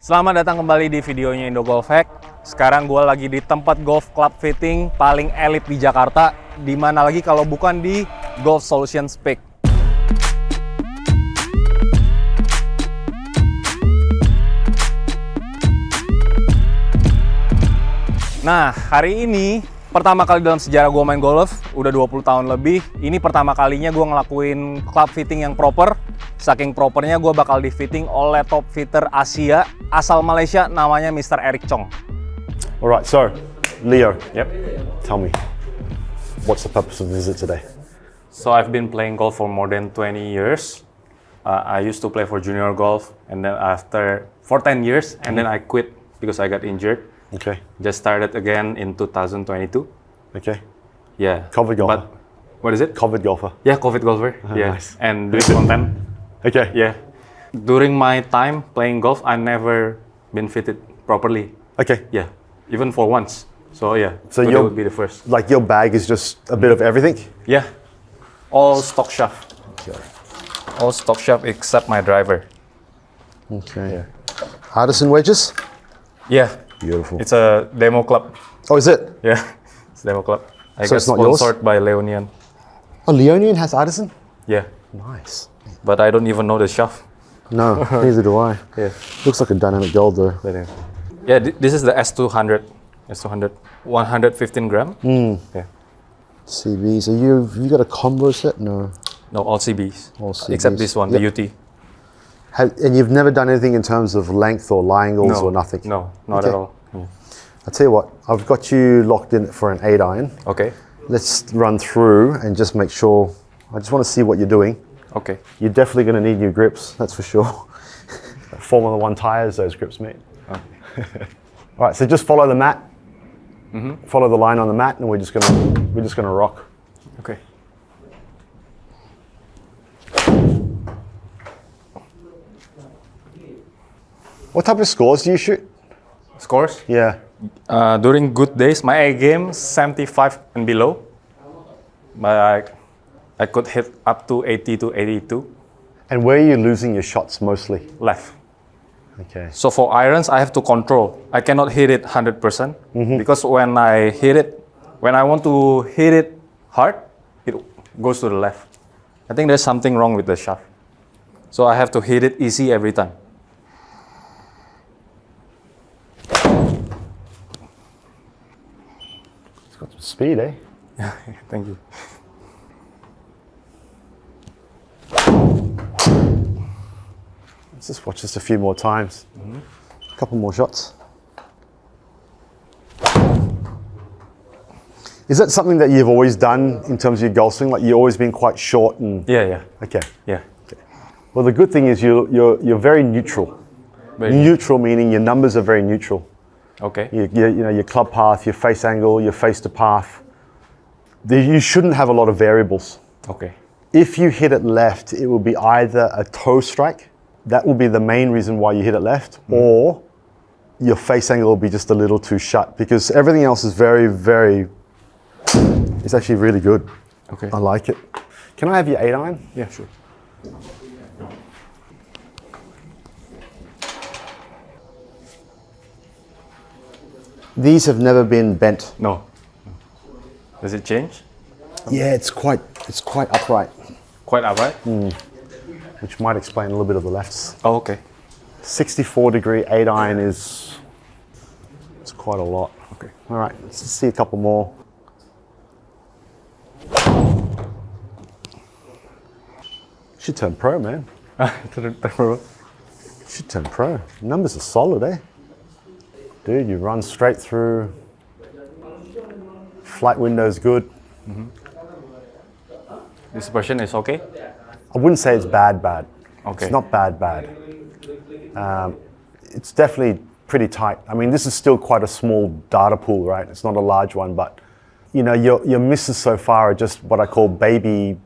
Selamat datang kembali di videonya Indogolfhack. Sekarang gue lagi di tempat golf club fitting paling elit di Jakarta. Di mana lagi kalau bukan di Golf Solutions PIK. Nah, hari ini pertama kali dalam sejarah gue main golf, udah 20 tahun lebih. Ini pertama kalinya gue ngelakuin club fitting yang proper. Saking propernya gue bakal di fitting oleh top fitter Asia asal Malaysia, namanya Mr. Chong. Alright, so Leo, Yep. tell me, what's the purpose of the visit today? So I've been playing golf for more than 20 years. I used to play for junior golf, and then for 10 years, and then I quit because I got injured. Okay. Just started again in 2022. Okay. Yeah. COVID golfer. But, what is it? COVID golfer. Yeah, COVID golfer. Yeah. Nice. And doing content. Okay. Yeah. During my time playing golf, I never been fitted properly. Okay. Yeah. Even for once. So yeah. So that you would be the first. Like your bag is just a bit of everything? Yeah. All stock shaft. Okay. All stock shaft except my driver. Okay. Yeah. Artisan wedges? Yeah. Beautiful. It's a demo club. Oh, is it? Yeah. It's a demo club. I So got it's not yours? sponsored by Leonian. Oh, Leonian has artisan? Yeah. Nice. But I don't even know the shaft. No, neither do I. Yeah. Looks like a dynamic gold though. Yeah, this is the S200. S200. 115 gram. Yeah. CB. So you got a combo set? No. No, all CBs. All CBs. Except this one, Yep. the UT. And you've never done anything in terms of length or lie angles or nothing? No, not Okay. at all. Yeah. I'll tell you what, I've got you locked in for an 8 iron. Okay. Let's run through and just make sure. I just want to see what you're doing. Okay. You're definitely going to need new grips, that's for sure. Formula One tires, those grips, mate. Oh. All right, so just follow the mat. Follow the line on the mat, and we're just gonna rock. Okay. What type of scores do you shoot? Scores? Yeah. During good days, my A game 75 and below. But I could hit up to 80 to 82 And where are you losing your shots mostly? left. Okay. So for irons, I have to control. I cannot hit it 100% because when I want to hit it hard, it goes to the left. I think there's something wrong with the shaft. So I have to hit it easy every time. It's got some speed, eh? Thank you. Let's just watch this a few more times. A couple more shots. Is that something that you've always done in terms of your golf swing? Like you've always been quite short and Yeah. okay. Yeah. Well, the good thing is you're very neutral. Very Neutral meaning your numbers are very neutral. Okay. You know your club path, your face angle, your face to path. You shouldn't have a lot of variables. Okay. If you hit it left, it will be either a toe strike. That will be the main reason why you hit it left, or your face angle will be just a little too shut because everything else is very, very. It's actually really good. Okay. I like it. Can I have your 8 iron? Yeah, sure. These have never been bent. No. Does it change? Yeah, it's quite upright, Quite upright? which might explain a little bit of the lefts. Oh, okay. 64-degree 8 iron it's quite a lot. Okay. All right, let's just see a couple more. Should turn pro, man. Should turn pro. Numbers are solid, eh? Dude, you run straight through. Flight window's good. This version is okay? I wouldn't say it's bad. Okay. It's not bad. It's definitely pretty tight. I mean, this is still quite a small data pool, right? It's not a large one, but you know, your misses so far are just what I call baby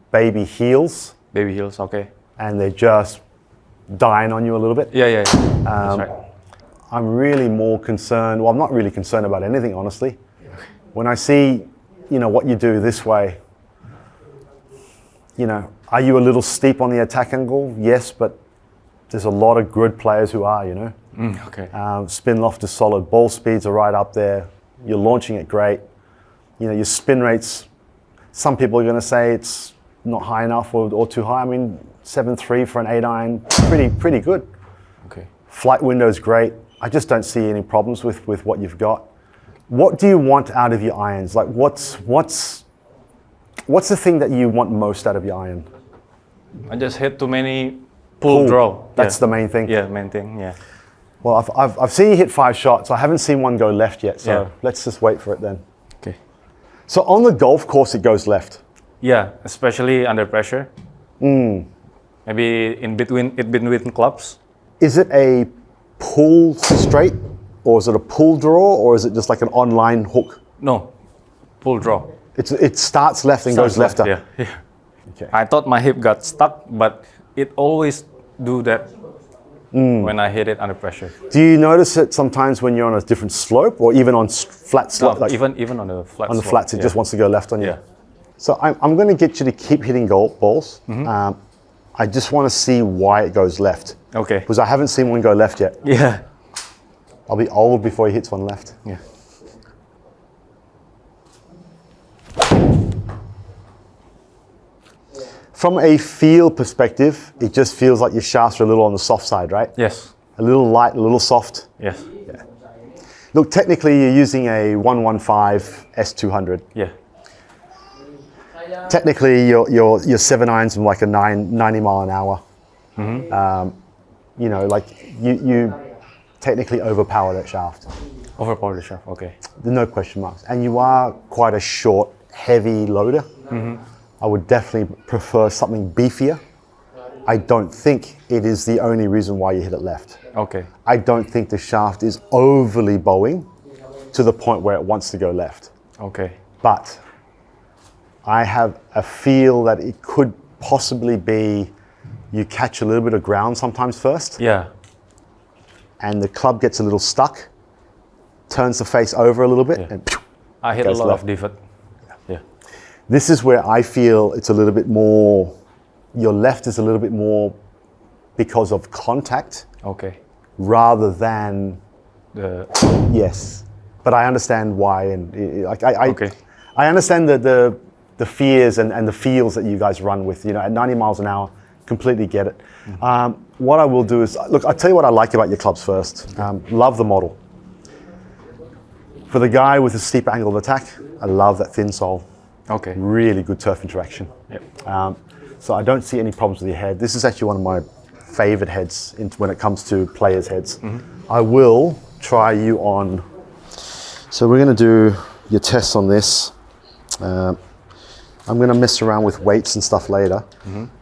heels, Baby heels, okay. and they're just dying on you a little bit. Yeah. That's right. I'm really more concerned. Well, I'm not really concerned about anything, honestly. When I see, you know, what you do this way, you know, are you a little steep on the attack angle? Yes, but there's a lot of good players who are, you know. Okay. Spin loft is solid. Ball speeds are right up there. You're launching it great. You know, your spin rates, some people are going to say it's not high enough or too high. I mean, 7.3 for an 8-iron, pretty good. Okay. Flight window is great. I just don't see any problems with what you've got. What do you want out of your irons? Like, what's the thing that you want most out of your iron? I just hit too many pull draw. That's the main thing. Yeah, main thing. Yeah. Well, I've seen you hit 5 shots. I haven't seen one go left yet, so Yeah. let's just wait for it then. Okay. So on the golf course, it goes left. Yeah, especially under pressure. Maybe in between clubs. Is it a pull straight, or is it a pull draw, or is it just like an online hook? No, pull draw. It starts left and goes left up. Yeah. Yeah. Okay. I thought my hip got stuck, but it always do that when I hit it under pressure. Do you notice it sometimes when you're on a different slope, or even on flat slope? No, even on the flat. on the slope, flats, it just wants to go left on you. Yeah. So I'm going to get you to keep hitting golf balls. I just want to see why it goes left, Okay. because I haven't seen one go left yet. Yeah. I'll be old before he hits one left. Yeah. From a feel perspective, it just feels like your shafts are a little on the soft side, right? Yes. A little light, a little soft. Yes. Look, technically you're using a 115 S200. Yeah. Technically your 7-irons are like a 90 mile an hour. You know, like you technically overpower that shaft. Overpower the shaft. Okay. There's no question marks. And you are quite a short, heavy loader. I would definitely prefer something beefier. I don't think it is the only reason why you hit it left. Okay. I don't think the shaft is overly bowing to the point where it wants to go left. Okay. But I have a feel that it could possibly be you catch a little bit of ground sometimes first, Yeah. and the club gets a little stuck, turns the face over a little bit, and phew, I hit a goes lot left. of divot. Yeah. This is where I feel it's a little bit more, your left is a little bit more because of contact Okay. rather than, The yes. But I understand why, and Okay. I understand the fears and the feels that you guys run with, you know, at 90 miles an hour, completely get it. What I will do is, look, I'll tell you what I like about your clubs first. Love the model. For the guy with a steep angle of attack, I love that thin sole. Okay. Really good turf interaction. Yep. So I don't see any problems with your head. This is actually one of my favorite heads when it comes to players' heads. I will try you on. So we're going to do your tests on this. I'm going to mess around with weights and stuff later.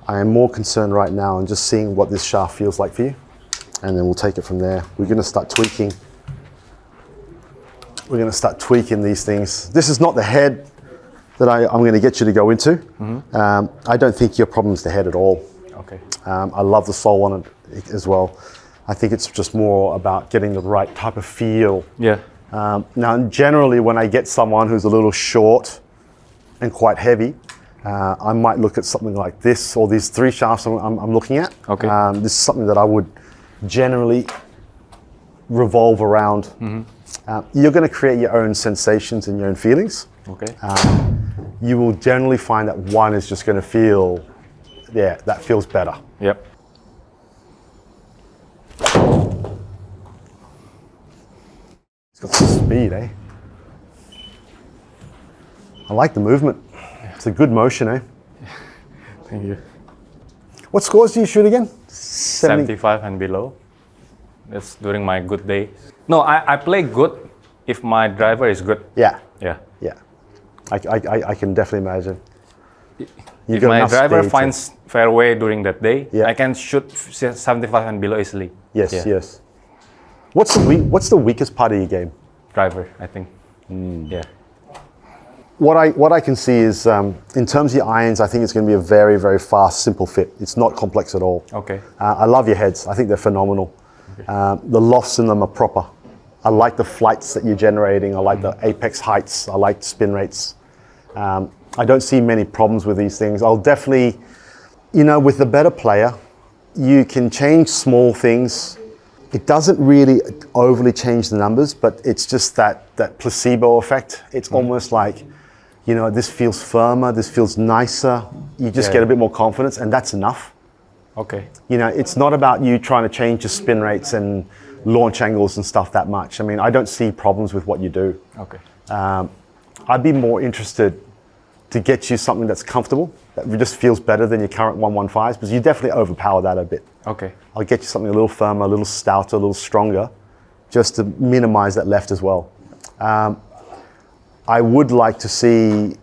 I am more concerned right now on just seeing what this shaft feels like for you, and then we'll take it from there. We're going to start tweaking. We're going to start tweaking these things. This is not the head that I'm going to get you to go into. I don't think your problem is the head at all. Okay. I love the sole on it as well. I think it's just more about getting the right type of feel. Yeah. Now, generally, when I get someone who's a little short and quite heavy, I might look at something like this, or these 3 shafts I'm looking at. Okay. This is something that I would generally revolve around. You're going to create your own sensations and your own feelings. Okay. You will generally find that one is just going to feel, yeah, that feels better. Yep. It's got some speed, eh? I like the movement. It's a good motion, eh? Thank you. What scores do you shoot again? 75 and below. That's during my good day. No, I play good if my driver is good. Yeah, Yeah. yeah. I can definitely imagine. If my driver finds fairway during that day, Yeah. I can shoot 75 and below easily. Yes, Yeah. yes. What's the weakest part of your game? Driver, I think. Yeah. What I can see is, in terms of your irons, I think it's going to be a very, very fast, simple fit. It's not complex at all. Okay. I love your heads. I think they're phenomenal. The lofts in them are proper. I like the flights that you're generating. I like the apex heights. I like spin rates. I don't see many problems with these things. I'll definitely, you know, with the better player, you can change small things it doesn't really overly change the numbers, but it's just that placebo effect. It's almost like, you know, this feels firmer, this feels nicer. You just get a bit more confidence, and that's enough. Okay. You know, it's not about you trying to change your spin rates and launch angles and stuff that much. I mean, I don't see problems with what you do. Okay. I'd be more interested to get you something that's comfortable, that just feels better than your current 115s, because you definitely overpower that a bit. Okay. I'll get you something a little firmer, a little stouter, a little stronger, just to minimize that left as well. I would like to see,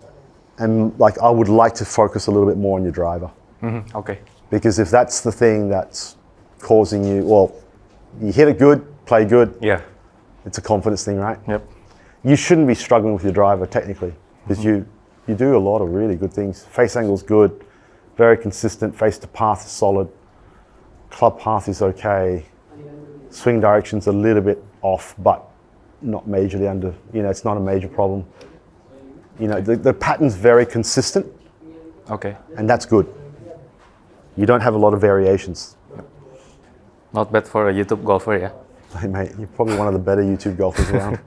and like I would like to focus a little bit more on your driver. Mm-hmm. Okay. Because if that's the thing that's causing you, well, you hit it good, play good. Yeah. It's a confidence thing, right? Yep. You shouldn't be struggling with your driver technically, because you do a lot of really good things. Face angle's good, very consistent. Face to path is solid. Club path is okay. Swing direction's a little bit off, but not majorly under. You know, it's not a major problem. You know, the pattern's very consistent, Okay. and that's good. You don't have a lot of variations. Not bad for a YouTube golfer, yeah. Hey, mate, you're probably one of the better YouTube golfers around.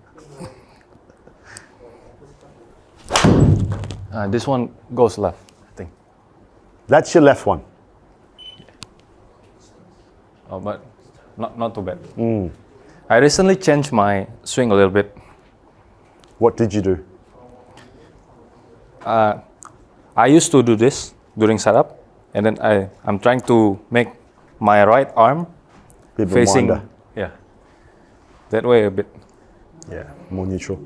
This one goes left, I think. That's your left one. Oh, but not too bad. I recently changed my swing a little bit. What did you do? I used to do this during setup, and then I'm trying to make my right arm Bit facing, wider. yeah, that way a bit. Yeah, more neutral.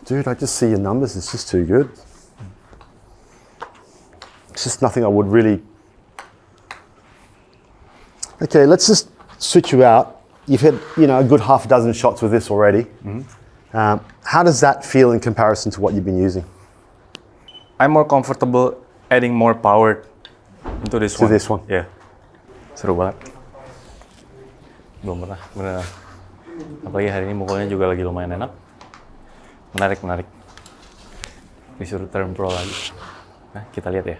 Dude, I just see your numbers. It's just too good. It's just nothing I would really. Okay, let's just switch you out. You've hit, you know, a good half a dozen shots with this already. How does that feel in comparison to what you've been using? I'm more comfortable adding more power into this one. To this one? Yeah. Seru banget. Belum pernah, beneran. Apalagi hari ini mukulnya juga lagi lumayan enak. Menarik. Disuruh turn pro lagi. Nah, kita lihat ya.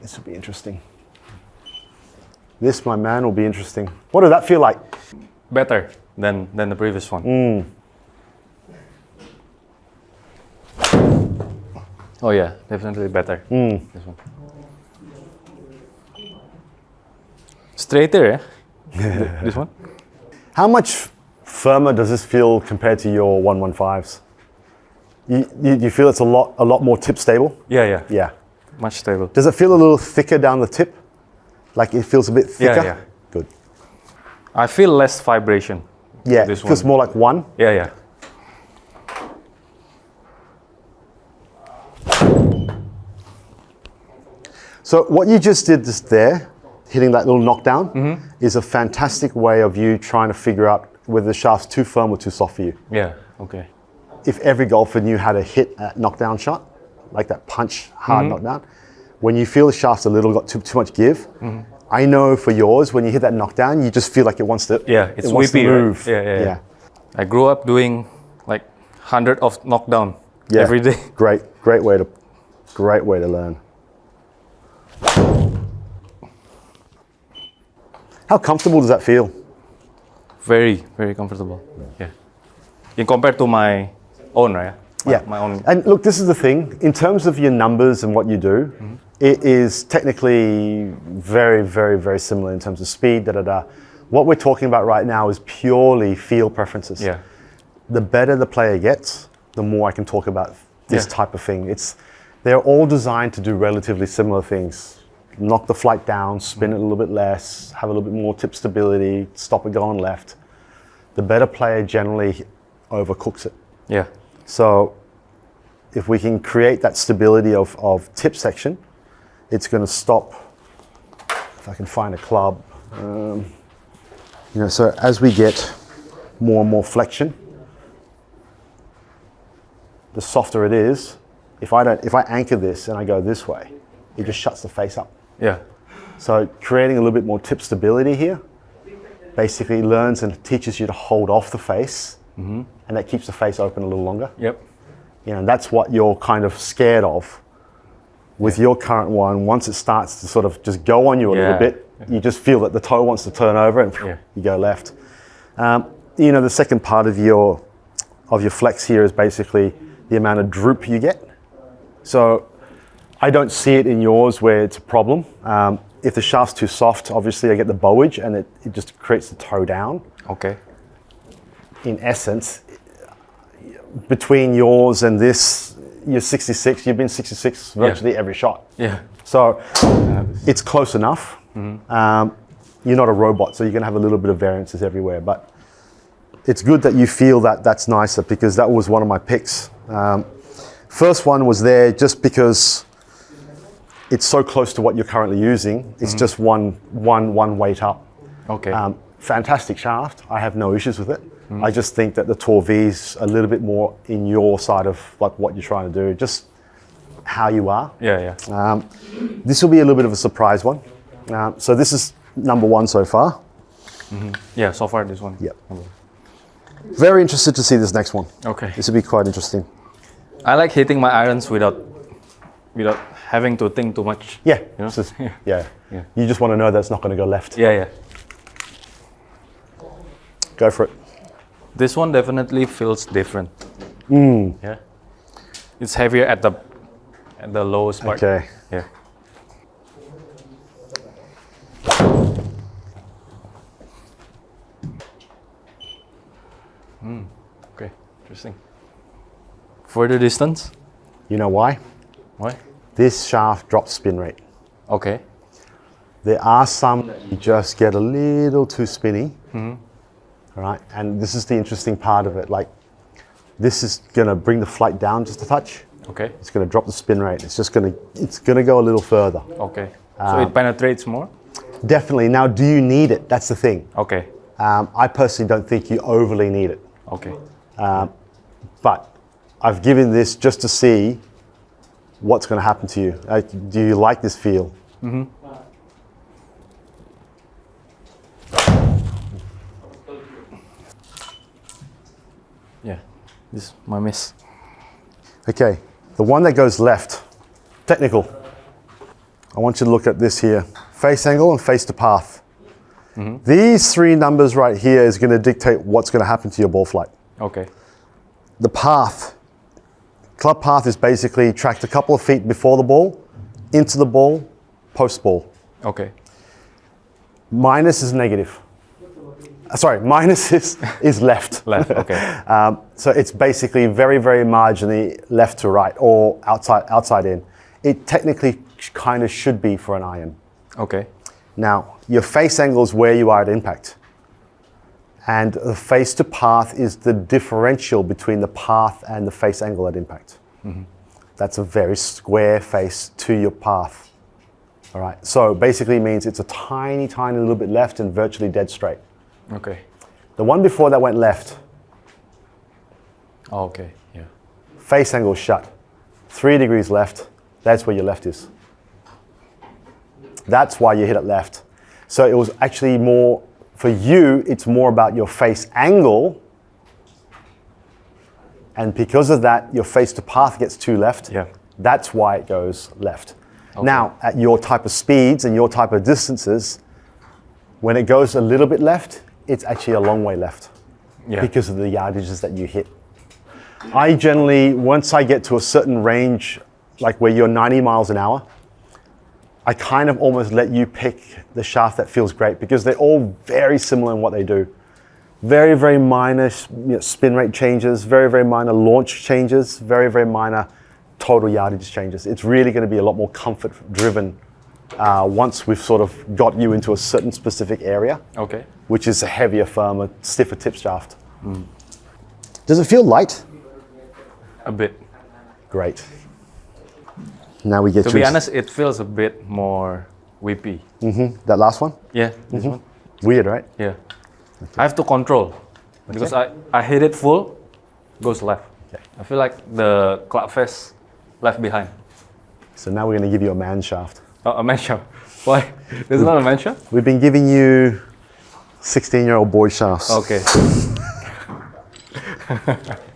This will be interesting. This, my man, will be interesting. What did that feel like? Better than the previous one. Oh yeah, definitely better. This one. Straighter, yeah? This one? How much firmer does this feel compared to your 115s? You feel it's a lot more tip stable? Yeah. Yeah. Much stable. Does it feel a little thicker down the tip? Like it feels a bit thicker? Yeah. Good. I feel less vibration. Yeah, This it feels one. more like one. Yeah. So what you just did just there, hitting that little knockdown, is a fantastic way of you trying to figure out whether the shaft's too firm or too soft for you. Yeah, okay. If every golfer knew how to hit a knockdown shot, like that punch, hard knockdown, when you feel the shaft's a little got too much give, I know for yours, when you hit that knockdown, you just feel like it wants to, It's wants to whippy, right? move. Yeah. I grew up doing like 100 of knockdown Yeah. every day. Great way to learn. How comfortable does that feel? Very, very comfortable. Yeah. In compared to my own, right? My own. And look, this is the thing. In terms of your numbers and what you do, it is technically very, very, very similar in terms of speed, What we're talking about right now is purely field preferences. Yeah. The better the player gets, the more I can talk about this Yeah. type of thing. They're all designed to do relatively similar things. Knock the flight down, spin it a little bit less, have a little bit more tip stability, stop it going left. The better player generally overcooks it. Yeah. So if we can create that stability of tip section, it's going to stop, if I can find a club, so as we get more and more flexion, the softer it is. If I anchor this and I go this way, it just shuts the face up. Yeah. So creating a little bit more tip stability here basically learns and teaches you to hold off the face, and that keeps the face open a little longer. Yep. You know, and that's what you're kind of scared of with your current one. Once it starts to sort of just go on you a little bit, you just feel that the toe wants to turn over and you go left. You know, the second part of your flex here is basically the amount of droop you get. So I don't see it in yours where it's a problem. If the shaft's too soft, obviously I get the bowage and it just creates the toe down. Okay. In essence, between yours and this, you're 66, you've been 66 virtually every shot. Yeah. So it's close enough. You're not a robot, so you're gonna have a little bit of variances everywhere, but it's good that you feel that that's nicer, because that was one of my picks. First one was there just because it's so close to what you're currently using. It's just one weight up. Okay. Fantastic shaft. I have no issues with it. I just think that the Tour V's a little bit more in your side of like what you're trying to do, just how you are. Yeah. This will be a little bit of a surprise one. So this is number one so far. Yeah, so far this one. Yep. Very interested to see this next one. Okay. This will be quite interesting. I like hitting my irons without having to think too much. Yeah. You know? Just, yeah. You just want to know that it's not going to go left. Yeah. Go for it. This one definitely feels different. Yeah. It's heavier at the lowest part. Okay. Yeah. Okay, interesting. For the distance? You know why? Why? This shaft drops spin rate. Okay. There are some that you just get a little too spinny. All right, and this is the interesting part of it. Like, this is gonna bring the flight down just a touch. Okay. It's gonna drop the spin rate. It's gonna go a little further. Okay. So it penetrates more? Definitely. Now, do you need it? That's the thing. Okay. I personally don't think you overly need it. Okay. But I've given this just to see what's going to happen to you. Do you like this feel? Yeah. This is my miss. Okay, the one that goes left, technical. I want you to look at this here. Face angle and face to path. These three numbers right here is going to dictate what's going to happen to your ball flight. Okay. The path, club path is basically tracked a couple of feet before the ball, into the ball, post ball. Okay. Minus is negative. Sorry, minus is left. Left, okay. So it's basically very, very marginally left to right or outside in. It technically kind of should be for an iron. Okay. Now, your face angle is where you are at impact. And the face to path is the differential between the path and the face angle at impact. That's a very square face to your path. All right, so basically means it's a tiny, tiny little bit left and virtually dead straight. Okay. The one before that went left, Oh, okay. Yeah. face angle shut, 3 degrees left, that's where your left is. That's why you hit it left. So it was actually more, for you, it's more about your face angle. And because of that, your face to path gets too left. Yeah. That's why it goes left. Now, at your type of speeds and your type of distances, when it goes a little bit left, it's actually a long way left. Yeah. Because of the yardages that you hit. I generally, once I get to a certain range, like where you're 90 miles an hour, I kind of almost let you pick the shaft that feels great, because they're all very similar in what they do. Very, very minor spin rate changes, very, very minor launch changes, very, very minor total yardage changes. It's really going to be a lot more comfort driven once we've sort of got you into a certain specific area, Okay. which is a heavier, firmer, stiffer tip shaft. Does it feel light? A bit. Great. Now we get To be honest, it feels a bit more whippy. that last one. Yeah. This one. Weird, right? Yeah. I have to control because I hit it full, goes left. Okay. I feel like the club face left behind. So now we're going to give you a man shaft. Oh, a man shaft. Why? There's not a man shaft? We've been giving you 16-year-old boy shafts. Okay.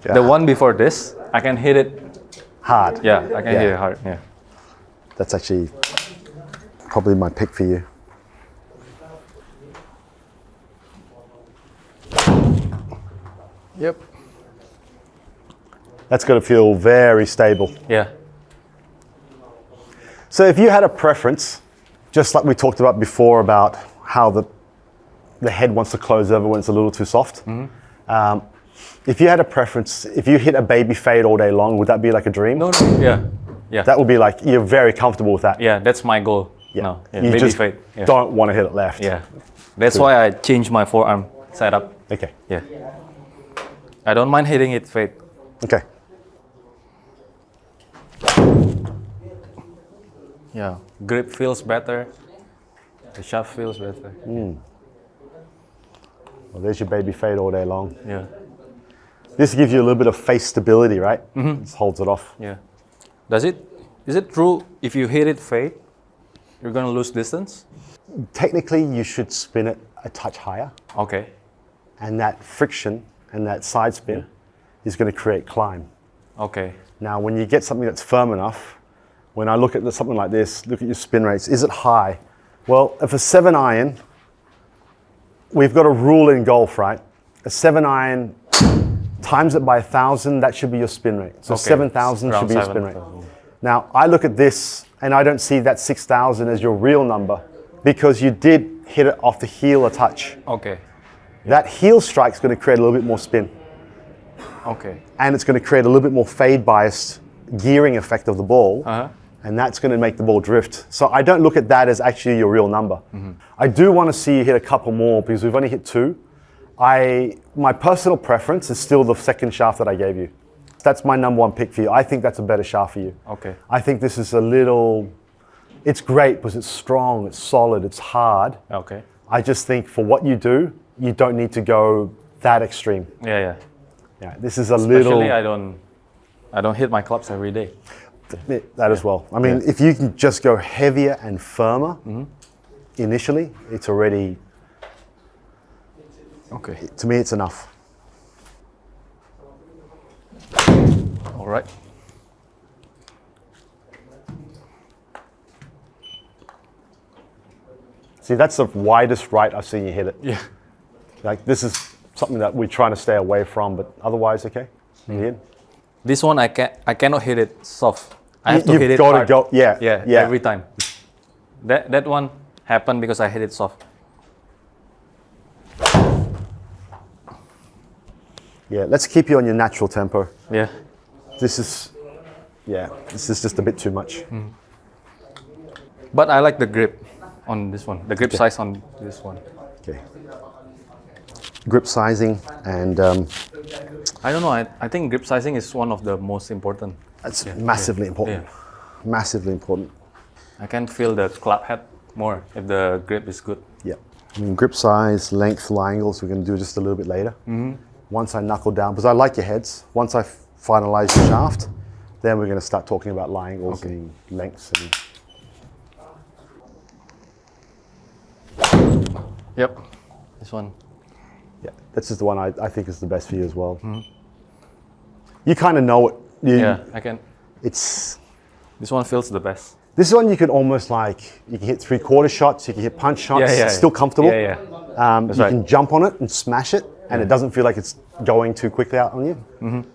The one before this, I can hit it. Hard. Yeah, I can hit it hard. Yeah. That's actually probably my pick for you. Yep. That's got to feel very stable. Yeah. So if you had a preference, just like we talked about before about how the head wants to close over when it's a little too soft. If you had a preference, if you hit a baby fade all day long, would that be like a dream? No. Yeah. Yeah. That would be like, you're very comfortable with that. Yeah, that's my goal. Yeah. No. Yeah. You Baby just fade. Yeah. don't want to hit it left. Yeah. That's why I changed my forearm setup. Okay. Yeah. I don't mind hitting it fade. Okay. Yeah. Grip feels better. The shaft feels better. Well, there's your baby fade all day long. Yeah. This gives you a little bit of face stability, right? Just holds it off. Yeah. Is it true if you hit it fade, you're gonna lose distance? Technically, you should spin it a touch higher, Okay. and that friction and that side spin is going to create climb. Okay. Now, when you get something that's firm enough, when I look at something like this, look at your spin rates, is it high? Well, if a 7-iron, we've got a rule in golf, right? A 7-iron times it by 1,000, that should be your spin rate. So Okay. 7,000 should be your spin rate. Now, I look at this and I don't see that 6,000 as your real number because you did hit it off the heel a touch. Okay. That heel strike is going to create a little bit more spin. Okay. And it's going to create a little bit more fade biased gearing effect of the ball. And that's going to make the ball drift. So I don't look at that as actually your real number. I do want to see you hit a couple more because we've only hit 2. My personal preference is still the second shaft that I gave you. That's my number 1 pick for you. I think that's a better shaft for you. Okay. I think this is it's great because it's strong, it's solid, it's hard. Okay. I just think for what you do, you don't need to go that extreme. Yeah. Yeah, this is a Especially I don't hit my clubs every day. That as well. I mean, if you can just go heavier and firmer initially, it's already, Okay. to me, it's enough. All right. See, that's the widest right I've seen you hit it. Yeah. Like, this is something that we're trying to stay away from, but otherwise, okay? Ian? This one I cannot hit it soft. I have to You've hit it got to hard. go, yeah. Every time. That one happened because I hit it soft. Yeah, let's keep you on your natural tempo. Yeah. This is just a bit too much. But I like the grip on this one. The grip size on this one. Okay. Grip sizing and I don't know. I think grip sizing is one of the most important. that's massively important. Yeah. Massively important. I can feel the club head more if the grip is good. Yeah. I mean, grip size, length, lie angles, we're going to do just a little bit later. Once I knuckle down, because I like your heads, once I finalize your shaft, then we're going to start talking about lie angles and lengths. Yep. This one. Yeah, this is the one I think is the best for you as well. You kind of know it. Yeah, I can. This This one feels the best. is one you can almost you can hit 3/4 shots, you can hit punch shots, it's still comfortable. Yeah. You can jump on it and smash it, and it doesn't feel like it's going too quickly out on you.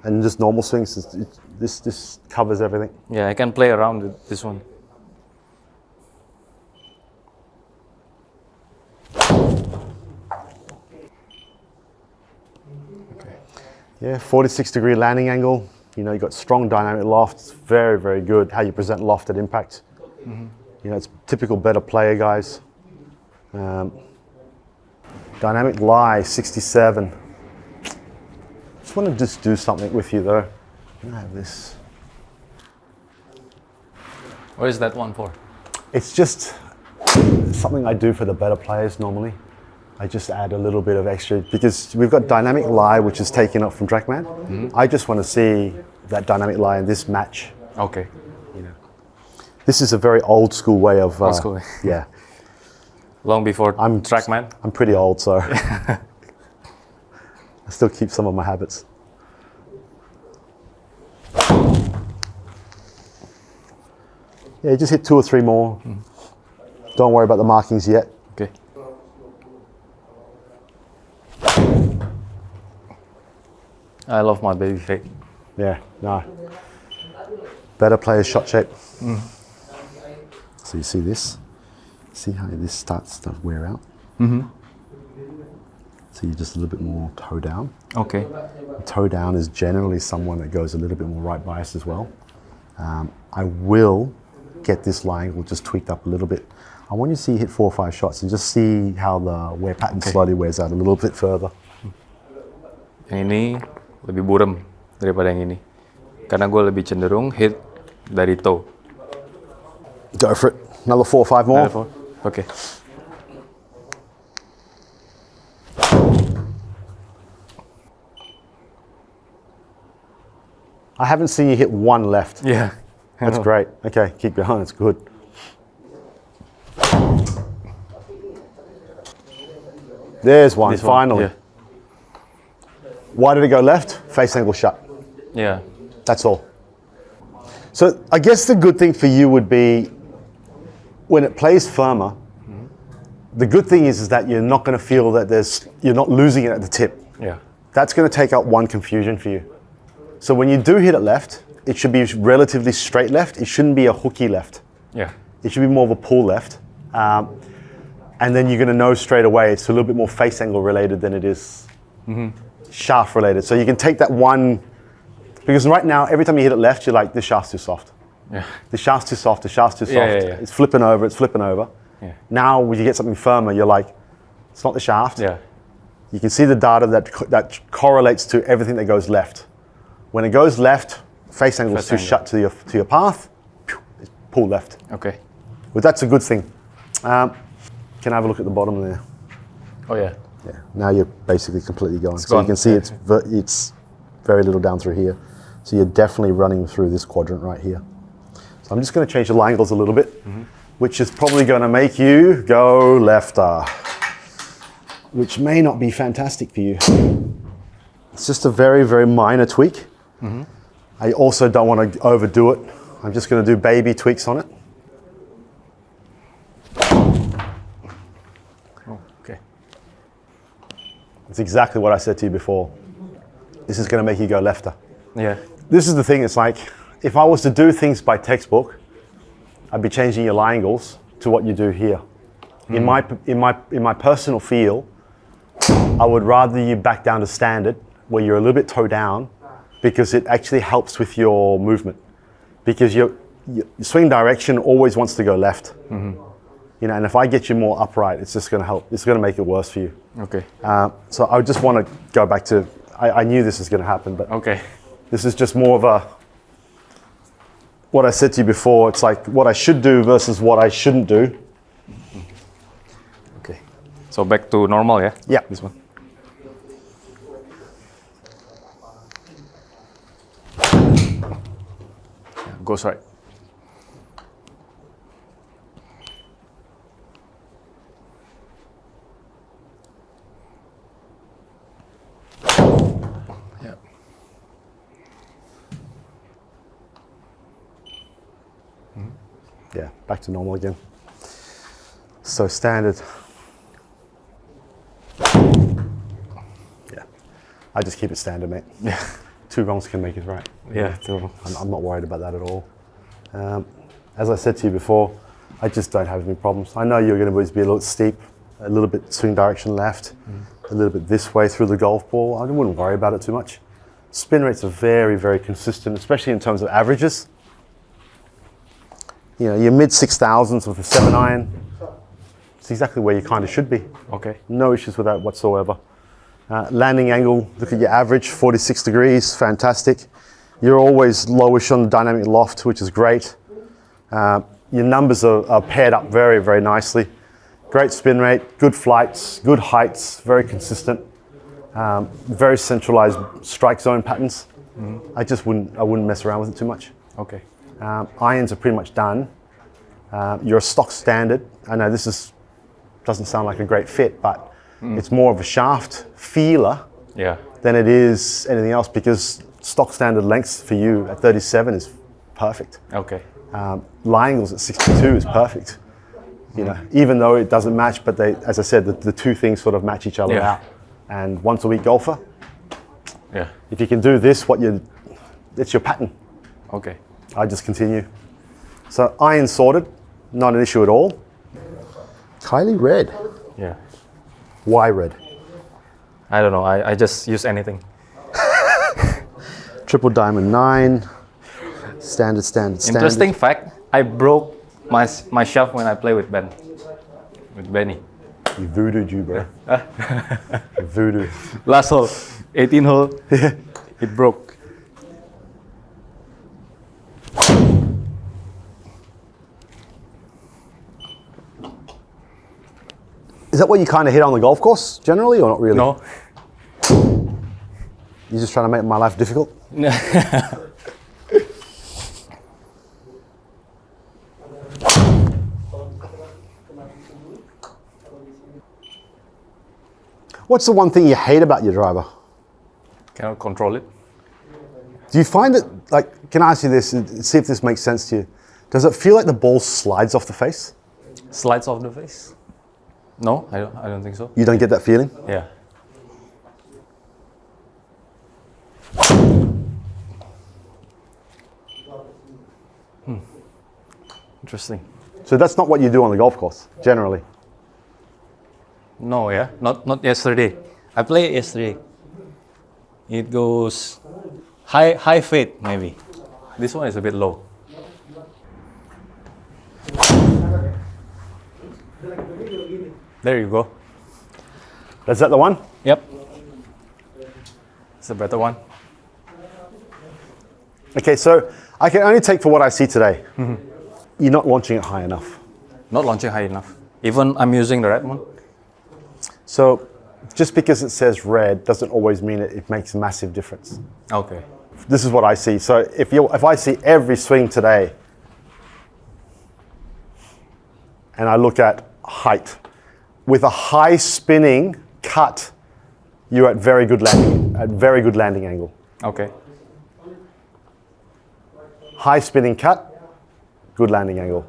And just normal swings, this covers everything. Yeah, I can play around with this one. Yeah, 46-degree landing angle. You know, you've got strong dynamic loft. It's very, very good how you present loft at impact. You know, it's typical better player guys. Dynamic lie, 67. Just want to do something with you though. Can I have this? What is that one for? It's just something I do for the better players normally. I just add a little bit of extra because we've got dynamic lie, which is taken up from Trackman. I just want to see that dynamic lie in this match. Okay. You know, this is a very old school way of. Old school. Yeah. Long before TrackMan? I'm pretty old, so I still keep some of my habits. Yeah, just hit 2 or 3 more. Don't worry about the markings yet. Okay. I love my baby fade. Yeah, no. Better player's shot shape. So you see this? See how this starts to wear out? So you're just a little bit more toe down. Okay. Toe down is generally someone that goes a little bit more right biased as well. I will get this lie angle just tweaked up a little bit. I want you to see you hit 4 or 5 shots and just see how the wear pattern slowly wears out a little bit further. Yang ini lebih buram daripada yang ini. Karena gue lebih cenderung hit dari toe. Go for it. Another 4 or 5 more. Okay. I haven't seen you hit 1 left. Yeah. That's great. Okay, keep going. It's good. There's one, finally. Yeah. Why did it go left? Face angle shut. Yeah. That's all. So I guess the good thing for you would be when it plays firmer, the good thing is that you're not going to feel that you're not losing it at the tip. Yeah. That's going to take out one confusion for you. So when you do hit it left, it should be relatively straight left. It shouldn't be a hooky left. Yeah. It should be more of a pull left. And then you're going to know straight away it's a little bit more face angle related than it is shaft related. So you can take that one, because right now, every time you hit it left, you're like, this shaft's too soft. Yeah. The shaft's too soft, the shaft's too soft. Yeah. It's flipping over, it's flipping over. Yeah. Now, when you get something firmer, you're like, it's not the shaft. Yeah. You can see the data that correlates to everything that goes left. When it goes left, face angle is too shut to your path, it's pull left. Okay. But that's a good thing. Can I have a look at the bottom there? Oh yeah. Yeah. Now you're basically completely gone. It's so gone. you can see it's very little down through here. So you're definitely running through this quadrant right here. So I'm just going to change the lie angles a little bit, which is probably going to make you go lefter, which may not be fantastic for you. It's just a very, very minor tweak. I also don't want to overdo it. I'm just going to do baby tweaks on it. Okay. It's exactly what I said to you before. This is going to make you go lefter. Yeah. This is the thing, it's like, if I was to do things by textbook, I'd be changing your lie angles to what you do here. In my personal feel, I would rather you back down to standard, where you're a little bit toe down, because it actually helps with your movement. Because your swing direction always wants to go left. You know, and if I get you more upright, it's just going to help. It's going to make it worse for you. Okay. So I just want to go back to, I knew this was going to happen, but Okay. this is just more of a, what I said to you before, it's like what I should do versus what I shouldn't do. Okay. So back to normal, yeah? Yeah. This one. Yeah, goes right. Yeah. Yeah, back to normal again. So standard. Yeah, I just keep it standard, mate. Yeah. 2 wrongs can make it right. Yeah, true. I'm not worried about that at all. As I said to you before, I just don't have any problems. I know you're going to always be a little steep, a little bit swing direction left, a little bit this way through the golf ball. I wouldn't worry about it too much. Spin rates are very, very consistent, especially in terms of averages. You know, your mid 6,000s with a 7 iron, it's exactly where you kind of should be. Okay. No issues with that whatsoever. Landing angle, look at your average, 46 degrees, fantastic. You're always lowish on the dynamic loft, which is great. Your numbers are paired up very, very nicely. Great spin rate, good flights, good heights, very consistent. Very centralized strike zone patterns. I wouldn't mess around with it too much. Okay. Irons are pretty much done. You're a stock standard. I know this is doesn't sound like a great fit, but it's more of a shaft feeler Yeah. than it is anything else, because stock standard lengths for you at 37 is perfect. Okay. Lie angles at 62 is perfect. You know, even though it doesn't match, but they, as I said, the two things sort of match each other Yeah. out. And once a week golfer, Yeah. if you can do this, it's your pattern. Okay. I just continue. So iron sorted, not an issue at all. Kylie red. Yeah. Why red? I don't know. I just use anything. Triple diamond 9. Standard. Interesting fact, I broke my shaft when I play with Benny. He voodooed you, bro. Voodoo. Last hole, 18 hole, it broke. Is that what you kind of hit on the golf course generally, or not really? No. You're just trying to make my life difficult? What's the one thing you hate about your driver? Cannot control it. Do you find it, like, can I ask you this and see if this makes sense to you? Does it feel like the ball slides off the face? Slides off the face? No, I don't think so. You don't get that feeling? Yeah. Interesting. So that's not what you do on the golf course, generally. No, yeah, not yesterday. I played yesterday. It goes high fade maybe. This one is a bit low. There you go. Is that the one? Yep. It's a better one. Okay, so I can only take for what I see today. You're not launching it high enough. Not launching high enough. Even I'm using the red one. So just because it says red doesn't always mean it makes a massive difference. Okay. This is what I see. So if I see every swing today and I look at height, with a high spinning cut, you're at very good landing angle. Okay. High spinning cut, good landing angle.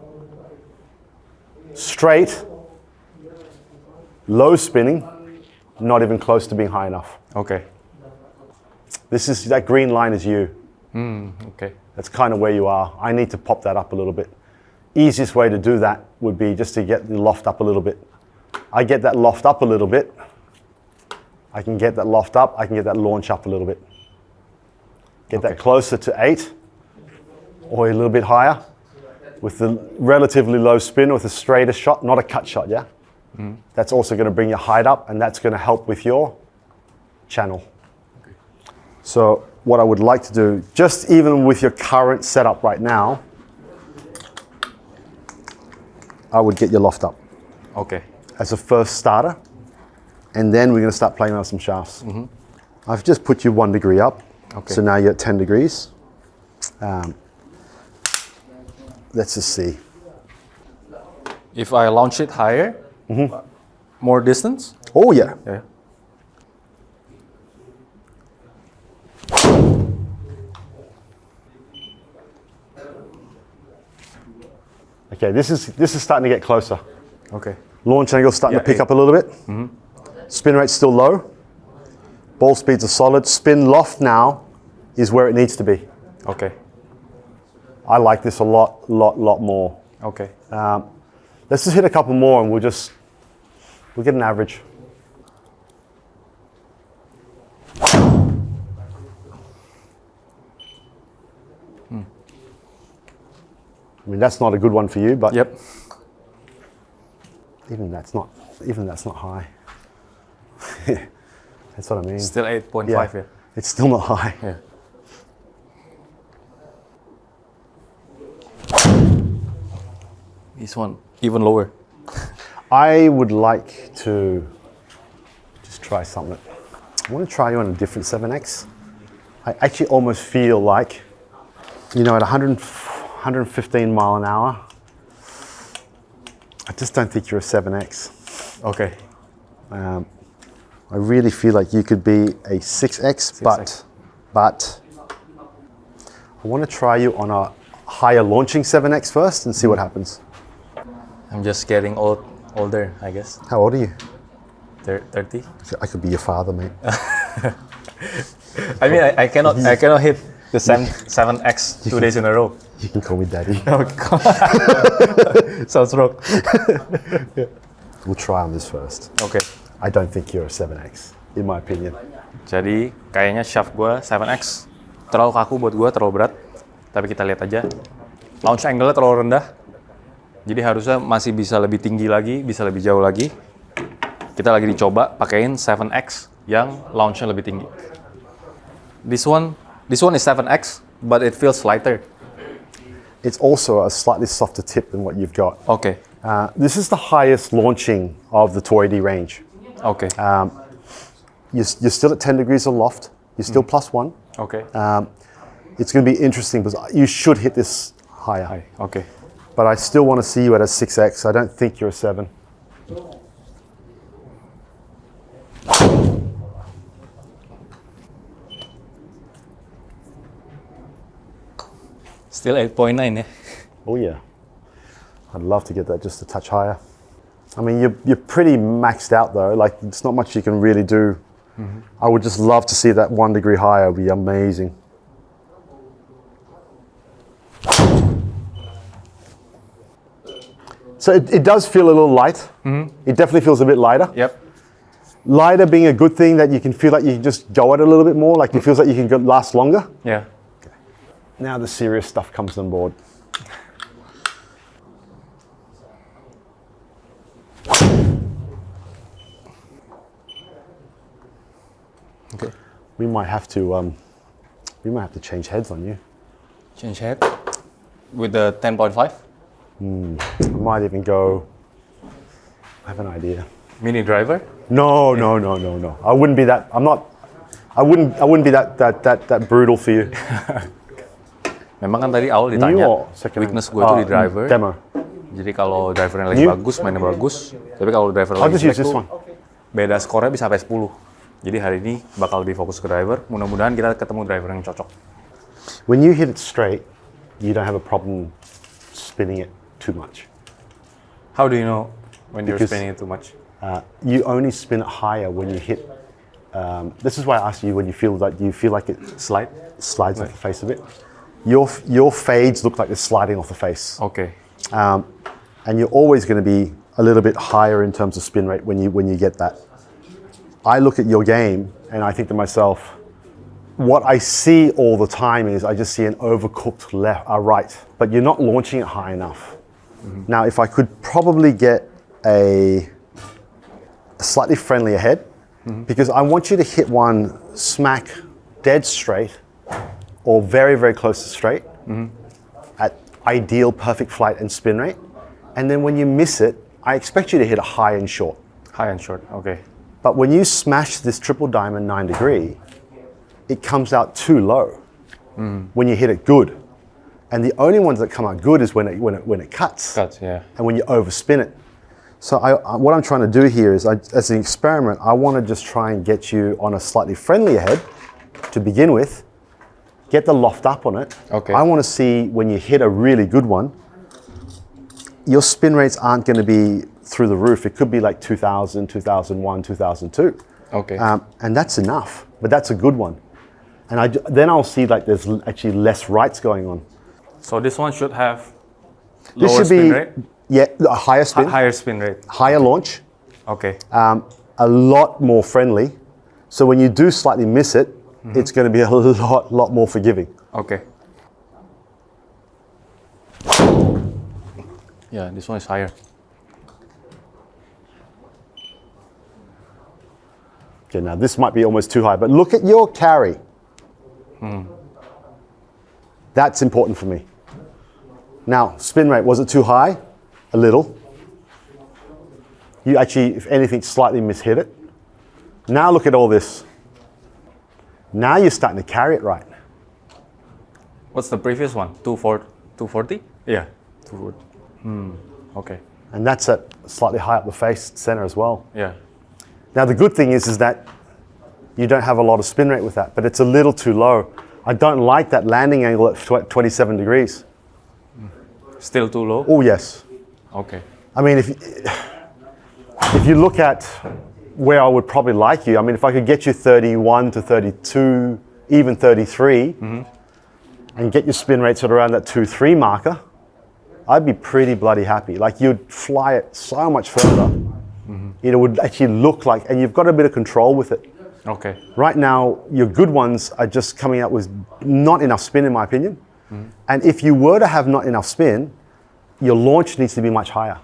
Straight, low spinning, not even close to being high enough. Okay. That green line is you. Okay. That's kind of where you are. I need to pop that up a little bit. Easiest way to do that would be just to get the loft up a little bit. I get that loft up a little bit. I can get that loft up. I can get that launch up a little bit. Get that closer to 8 or a little bit higher with the relatively low spin with a straighter shot, not a cut shot, yeah? That's also going to bring your height up, and that's going to help with your channel. Okay. So what I would like to do, just even with your current setup right now, I would get your loft up. Okay. As a first starter, and then we're going to start playing on some shafts. I've just put you 1 degree up, so now you're at 10 degrees. Let's just see. If I launch it higher, more distance? Oh yeah. Yeah. Okay, this is starting to get closer. Okay. Launch angle starting to pick up a little bit. Spin rate's still low. Ball speeds are solid. Spin loft now is where it needs to be. Okay. I like this a lot more. Okay. Let's just hit a couple more and we'll get an average. I mean, that's not a good one for you, but Yep. even that's not high. That's what I mean. Still 8.5 yeah. It's still not high. Yeah. This one even lower. I would like to just try something. I want to try you on a different 7X. I actually almost feel like, you know, at 115 mile an hour, I just don't think you're a 7X. Okay. I really feel like you could be a 6x, 6x. but I want to try you on a higher launching 7x first and see what happens. I'm just getting older, I guess. How old are you? 30. I could be your father, mate. I mean, I cannot hit the 7x 2 days in a row. You can call me daddy. Sounds wrong. We'll try on this first. Oke. I don't think you're a 7x, in my opinion. Jadi kayaknya shaft gue 7x terlalu kaku buat gue, terlalu berat. Tapi kita lihat aja. Launch angle-nya terlalu rendah. Jadi harusnya masih bisa lebih tinggi lagi, bisa lebih jauh lagi. Kita lagi dicoba pakein 7x yang launch-nya lebih tinggi. This one is 7x, but it feels lighter. It's also a slightly softer tip than what you've got. Okay. This is the highest launching of the 280 range. Okay. You're still at 10 degrees of loft. You're still +1. Okay. It's going to be interesting because you should hit this higher. Okay. But I still want to see you at a 6x. I don't think you're a 7. Still 8.9 ya. Oh yeah. I'd love to get that just a touch higher. I mean, you're pretty maxed out though. Like, it's not much you can really do. I would just love to see that 1 degree higher. It would be amazing. So it does feel a little light. It definitely feels a bit lighter. Yep. Lighter being a good thing, that you can feel like you can just go at it a little bit more. Like it feels like you can last longer. Yeah. Now the serious stuff comes on board. Okay. We might have to change heads on you. Change head with the 10.5. I might even go. I have an idea. Mini driver. No. I wouldn't be that. I wouldn't be that brutal for you. Memang kan tadi awal ditanya weakness gue tuh di driver. Demo. Jadi kalau drivernya lagi bagus, mainnya bagus. Tapi kalau driver I'll lagi just use jelek this tuh one. beda skornya bisa sampai 10. Jadi hari ini bakal lebih fokus ke driver. Mudah-mudahan kita ketemu driver yang cocok. When you hit it straight, you don't have a problem spinning it too much. How do you know when you're Because, spinning it too much? You only spin it higher when you hit. This is why I asked you when you feel like it slides off the face a bit. Your fades look like they're sliding off the face. Okay. And you're always going to be a little bit higher in terms of spin rate when you get that. I look at your game and I think to myself, what I see all the time is I just see an overcooked right, but you're not launching it high enough. Now, if I could probably get a slightly friendlier head, because I want you to hit one smack dead straight or very, very close to straight at ideal perfect flight and spin rate. And then when you miss it, I expect you to hit it high and short. High and short, okay. But when you smash this triple diamond 9 degree, it comes out too low when you hit it good. And the only ones that come out good is when it cuts. Cuts, yeah. And when you overspin it. So what I'm trying to do here is, as an experiment, I want to just try and get you on a slightly friendlier head to begin with, get the loft up on it. Okay. I want to see when you hit a really good one, your spin rates aren't going to be through the roof. It could be like 2000, 2001, 2002. Okay. And that's enough, but that's a good one. And then I'll see like there's actually less rights going on. So this one should have This lower should spin be, rate? yeah, a higher spin, Higher spin rate. higher launch, Okay. a lot more friendly. So when you do slightly miss it, it's going to be a lot more forgiving. Okay. Yeah, this one is higher. Okay, now this might be almost too high, but look at your carry. That's important for me. Now, spin rate, was it too high? A little. You actually, if anything, slightly mishit it. Now look at all this. Now you're starting to carry it right. What's the previous one? 240? Yeah, 240. Okay. And that's at slightly high up the face center as well. Yeah. Now the good thing is that you don't have a lot of spin rate with that, but it's a little too low. I don't like that landing angle at 27 degrees. Still too low? Oh yes. Okay. I mean, if you look at where I would probably like you, I mean, if I could get you 31 to 32, even 33, and get your spin rates at around that 2-3 marker, I'd be pretty bloody happy. Like you'd fly it so much further. It would actually look like, and you've got a bit of control with it. Okay. Right now, your good ones are just coming out with not enough spin, in my opinion. And if you were to have not enough spin, your launch needs to be much higher.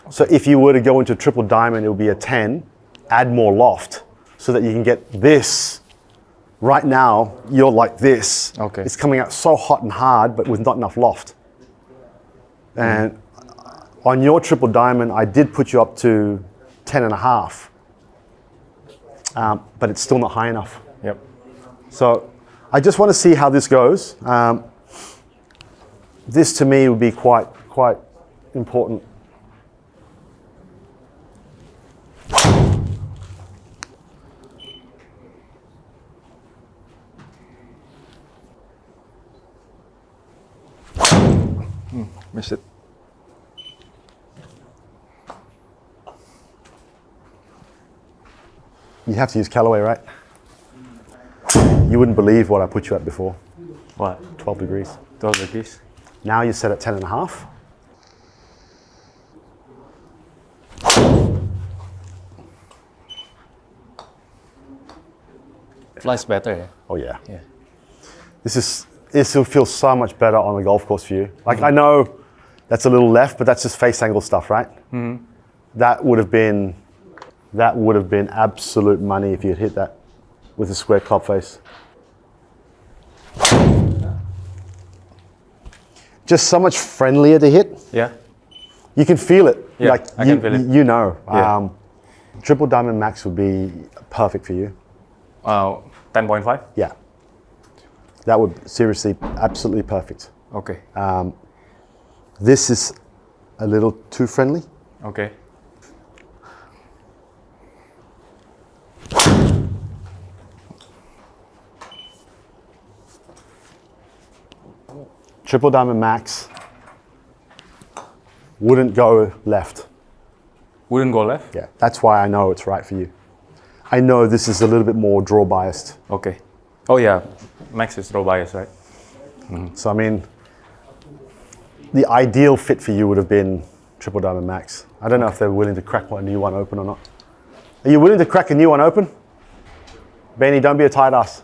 So if you were to go into triple diamond, it would be a 10, add more loft, so that you can get this. Right now, you're like this. Okay. It's coming out so hot and hard, but with not enough loft. And on your triple diamond, I did put you up to 10.5. But it's still not high enough. Yep. So I just want to see how this goes. This to me would be quite important. Missed it. You have to use Callaway, right? You wouldn't believe what I put you at before. What? 12 degrees. 12 degrees? Now you're set at 10.5. Flies better, yeah? Oh yeah. Yeah. This will feel so much better on the golf course for you. Like I know that's a little left, but that's just face angle stuff, right? That would have been absolute money if you had hit that with a square club face. Just so much friendlier to hit. Yeah. You can feel it. Yeah, like I can feel it. You know. Yeah. Triple Diamond Max would be perfect for you. 10.5? Yeah. That would seriously, absolutely perfect. Okay. This is a little too friendly. Okay. Triple Diamond Max wouldn't go left. Wouldn't go left? Yeah, that's why I know it's right for you. I know this is a little bit more draw biased. Okay. Oh yeah, Max is draw bias, right? So I mean, the ideal fit for you would have been Triple Diamond Max. I don't know if they're willing to crack a new one open or not. Are you willing to crack a new one open? Benny, don't be a tight ass.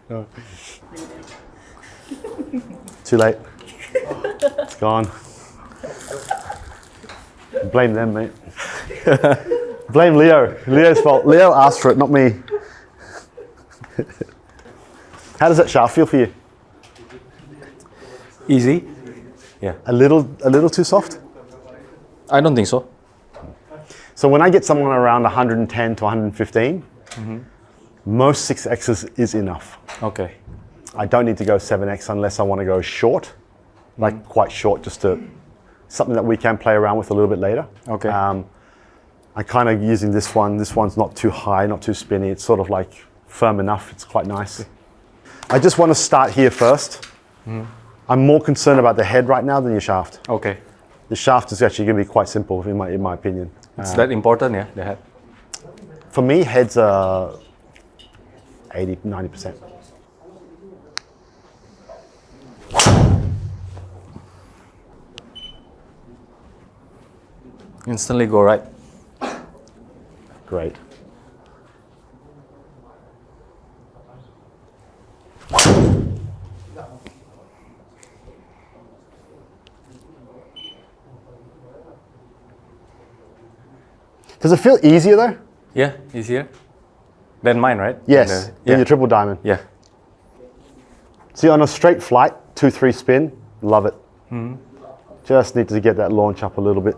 No. Too late. It's gone. Blame them, mate. Blame Leo. Leo's fault. Leo asked for it, not me. How does that shaft feel for you? Easy? Yeah. A little too soft? I don't think so. So when I get someone around 110 to 115, most 6Xs is enough. Okay. I don't need to go 7X unless I want to go short, like quite short, just to something that we can play around with a little bit later. Okay. I'm kind of using this one. This one's not too high, not too spinny. It's sort of like firm enough. It's quite nice. I just want to start here first. I'm more concerned about the head right now than your shaft. Okay. The shaft is actually going to be quite simple in my opinion. It's that important, yeah, the head? For me, heads are 80, 90%. Instantly go right. Great. Does it feel easier though? Yeah, easier than mine, right? Yes, Yeah. in your triple diamond. Yeah. See, on a straight flight, 2-3 spin, love it. Just need to get that launch up a little bit.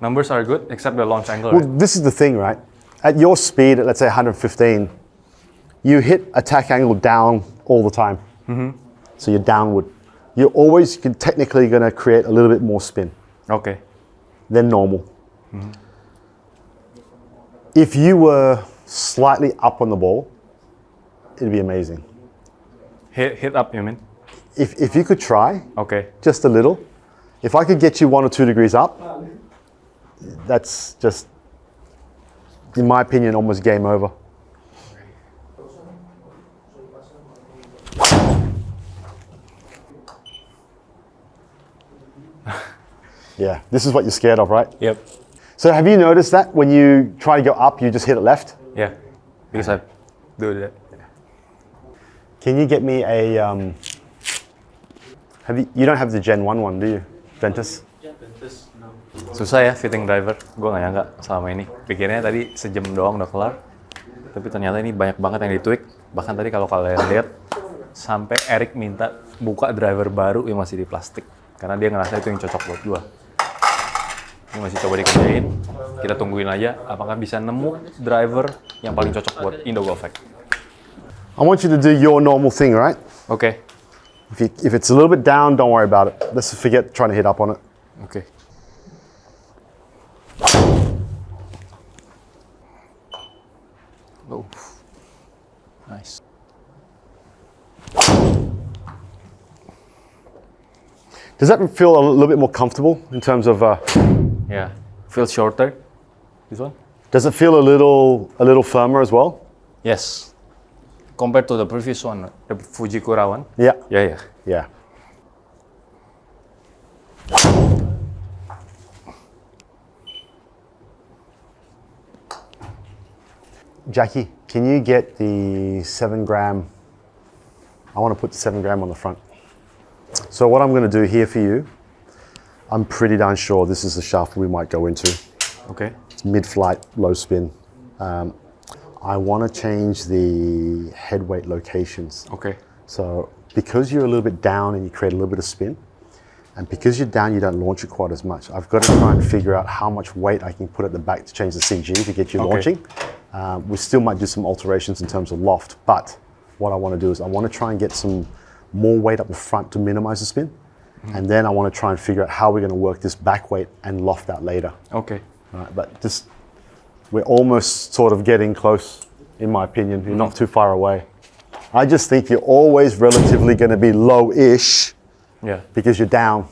Numbers are good, except the launch angle, Well, right? this is the thing, right? at your speed, at let's say 115, you hit attack angle down all the time. So you're downward. You're always technically going to create a little bit more spin Okay. than normal. If you were slightly up on the ball, it'd be amazing. Hit up, you mean? If you could try, Okay. just a little, if I could get you 1 or 2 degrees up, that's just, in my opinion, almost game over. Yeah, this is what you're scared of, right? Yep. So have you noticed that when you try to go up, you just hit it left? Yeah. Because I do that. Can you get me a, you don't have the Gen 1 one, do you, Ventus? Susah ya fitting driver. Gue nggak nyangka selama ini. Pikirnya tadi sejam doang udah kelar. Tapi ternyata ini banyak banget yang ditweak. Bahkan tadi kalau kalian lihat, sampai Eric minta buka driver baru yang masih di plastik. Karena dia ngerasa itu yang cocok buat gue. Ini masih coba dikerjain. Kita tungguin aja apakah bisa nemu driver yang paling cocok buat Indogolfhack. I want you to do your normal thing, right? Oke. If it's a little bit down, don't worry about it. Let's forget trying to hit up on it. Oke. Oh. Nice. Does that feel a little bit more comfortable in terms of? Yeah. Feels shorter. This one? Does it feel a little firmer as well? Yes. Compared to the previous one, the Fujikura one. Yeah. Yeah, yeah. Yeah. Jackie, can you get the 7 gram? I want to put the 7 gram on the front. So what I'm going to do here for you, I'm pretty darn sure this is the shaft we might go into. Okay. It's mid-flight, low spin. I want to change the head weight locations. Okay. So because you're a little bit down and you create a little bit of spin, and because you're down, you don't launch it quite as much. I've got to try and figure out how much weight I can put at the back to change the CG to get you launching. We still might do some alterations in terms of loft, but what I want to do is I want to try and get some more weight up the front to minimize the spin. And then I want to try and figure out how we're going to work this back weight and loft out later. Okay. Right, but just, we're almost sort of getting close, in my opinion. You're not too far away. I just think you're always relatively going to be low-ish. Yeah. Because you're down.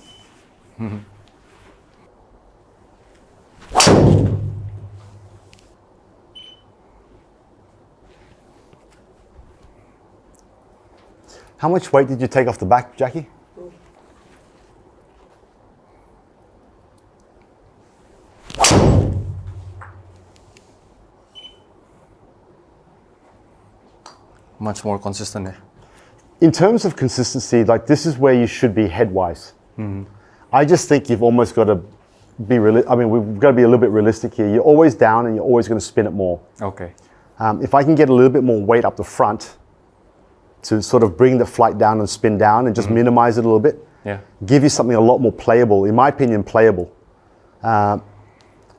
How much weight did you take off the back, Jackie? Much more consistent there. In terms of consistency, like this is where you should be head-wise. I just think you've almost got to be we've got to be a little bit realistic here. You're always down and you're always going to spin it more. Okay. If I can get a little bit more weight up the front to sort of bring the flight down and spin down and just minimize it a little bit, Yeah. give you something a lot more playable, in my opinion, playable.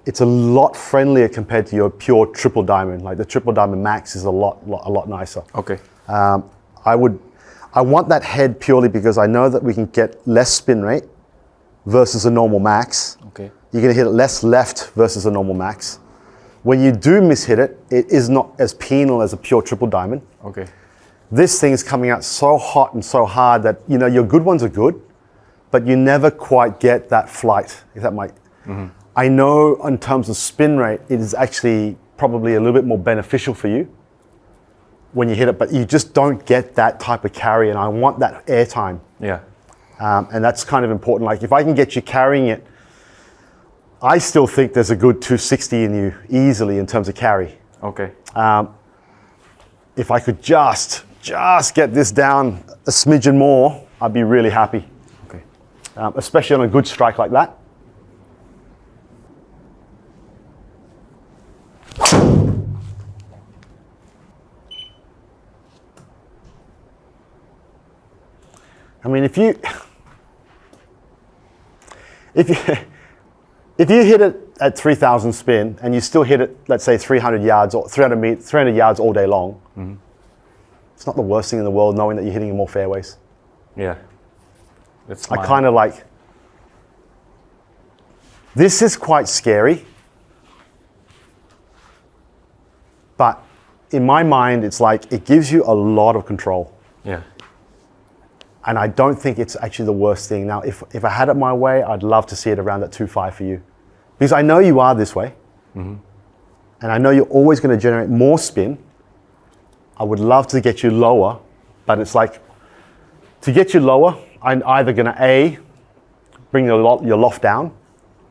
It's a lot friendlier compared to your pure triple diamond. Like the triple diamond max is a lot nicer. Okay. I want that head purely because I know that we can get less spin rate versus a normal max. Okay. You're going to hit it less left versus a normal max. When you do mishit it, it is not as penal as a pure triple diamond. Okay. This thing is coming out so hot and so hard that, you know, your good ones are good, but you never quite get that flight, if that might. I know in terms of spin rate, it is actually probably a little bit more beneficial for you when you hit it, but you just don't get that type of carry, and I want that air time. Yeah. And that's kind of important. Like if I can get you carrying it, I still think there's a good 260 in you easily in terms of carry. Okay. If I could just get this down a smidgen more, I'd be really happy. Okay. Especially on a good strike like that. I mean, if you If you hit it at 3,000 spin and you still hit it, let's say 300 yards or 300 yards all day long, it's not the worst thing in the world knowing that you're hitting more fairways. Yeah. It's I kind of like, this is quite scary, but in my mind, it's like, it gives you a lot of control. Yeah. And I don't think it's actually the worst thing. Now, if I had it my way, I'd love to see it around that 2.5 for you. Because I know you are this way. And I know you're always going to generate more spin. I would love to get you lower, but it's like, to get you lower, I'm either going to A, bring your loft down,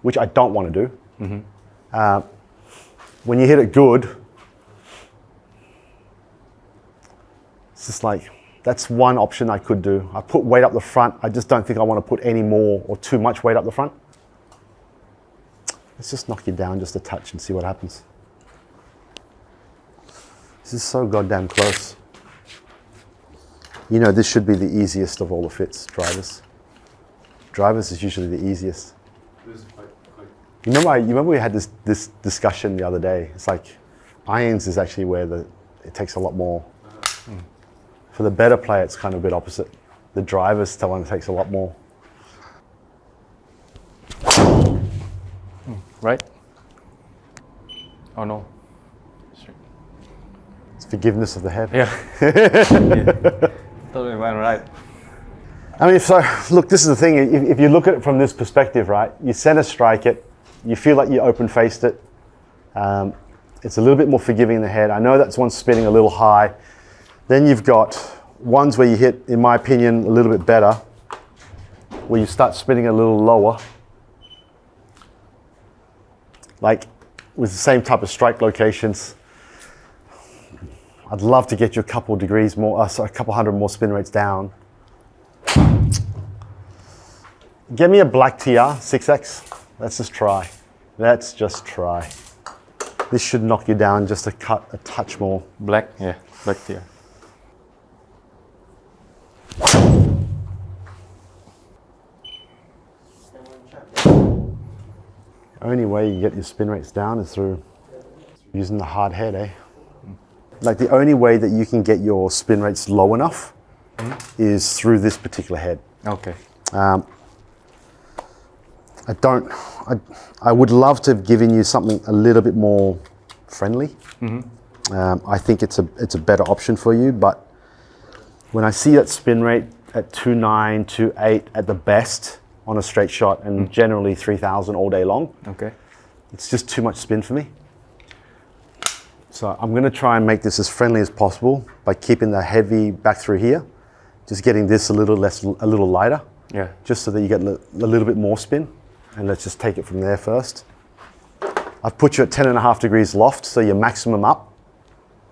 which I don't want to do. When you hit it good, it's just like, that's one option I could do. I put weight up the front. I just don't think I want to put any more or too much weight up the front. Let's just knock you down just a touch and see what happens. This is so goddamn close. You know, this should be the easiest of all the fits, drivers. Drivers is usually the easiest. You remember we had this discussion the other day. It's like, irons is actually where it takes a lot more. For the better player, it's kind of a bit opposite. The driver's the one that takes a lot more. Right? Oh no. It's forgiveness of the head. Yeah. Totally right. I mean, so look, this is the thing. If you look at it from this perspective, right? You center strike it. You feel like you open faced it. It's a little bit more forgiving in the head. I know that's one spinning a little high. Then you've got ones where you hit, in my opinion, a little bit better, where you start spinning a little lower. Like with the same type of strike locations. I'd love to get you a couple degrees more, a couple hundred more spin rates down. Get me a black TR 6X. Let's just try. Let's just try. This should knock you down just a touch more. Black, yeah, black tier. Only way you get your spin rates down is through using the hard head, eh? Like the only way that you can get your spin rates low enough is through this particular head. Okay. I would love to have given you something a little bit more friendly. I think it's a better option for you, but when I see that spin rate at 2.9, 2.8 at the best on a straight shot and generally 3,000 all day long, okay, it's just too much spin for me. So I'm going to try and make this as friendly as possible by keeping the heavy back through here, just getting this a little lighter, yeah, just so that you get a little bit more spin. And let's just take it from there first. I've put you at 10.5 degrees loft, so you're maximum up.